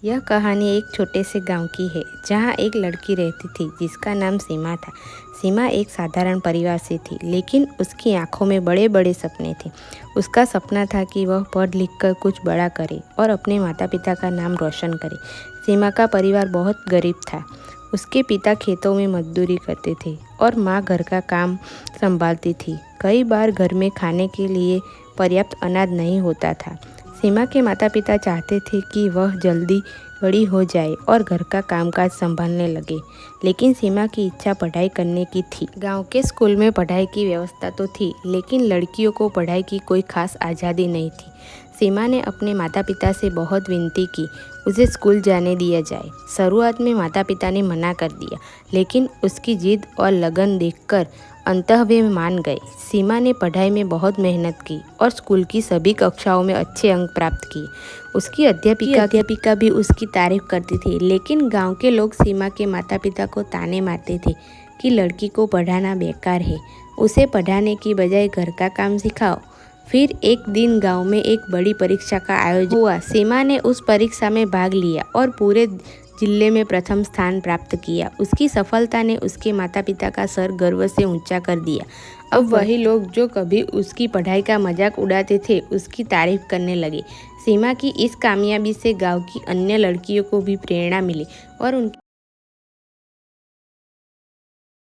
यह कहानी एक छोटे से गांव की है जहां एक लड़की रहती थी जिसका नाम सीमा था। सीमा एक साधारण परिवार से थी, लेकिन उसकी आंखों में बड़े बड़े सपने थे। उसका सपना था कि वह पढ़ लिख कर कुछ बड़ा करे और अपने माता पिता का नाम रोशन करे। सीमा का परिवार बहुत गरीब था। उसके पिता खेतों में मजदूरी करते थे और माँ घर का काम संभालती थी। कई बार घर में खाने के लिए पर्याप्त अनाज नहीं होता था। सीमा के माता पिता चाहते थे कि वह जल्दी बड़ी हो जाए और घर का कामकाज संभालने लगे, लेकिन सीमा की इच्छा पढ़ाई करने की थी। गांव के स्कूल में पढ़ाई की व्यवस्था तो थी, लेकिन लड़कियों को पढ़ाई की कोई खास आज़ादी नहीं थी। सीमा ने अपने माता पिता से बहुत विनती की उसे स्कूल जाने दिया जाए। शुरुआत में माता पिता ने मना कर दिया, लेकिन उसकी जिद और लगन देखकर अंततः वे मान गए। सीमा ने पढ़ाई में बहुत मेहनत की और स्कूल की सभी कक्षाओं में अच्छे अंक प्राप्त किए। उसकी अध्यापिका भी उसकी तारीफ करती थी, लेकिन गांव के लोग सीमा के माता पिता को ताने मारते थे कि लड़की को पढ़ाना बेकार है, उसे पढ़ाने की बजाय घर का काम सिखाओ। फिर एक दिन गांव में एक बड़ी परीक्षा का आयोजन हुआ। सीमा ने उस परीक्षा में भाग लिया और पूरे जिले में प्रथम स्थान प्राप्त किया। उसकी सफलता ने उसके माता पिता का सर गर्व से ऊंचा कर दिया। अब वही लोग जो कभी उसकी पढ़ाई का मजाक उड़ाते थे, उसकी तारीफ करने लगे। सीमा की इस कामयाबी से गांव की अन्य लड़कियों को भी प्रेरणा मिली और उनकी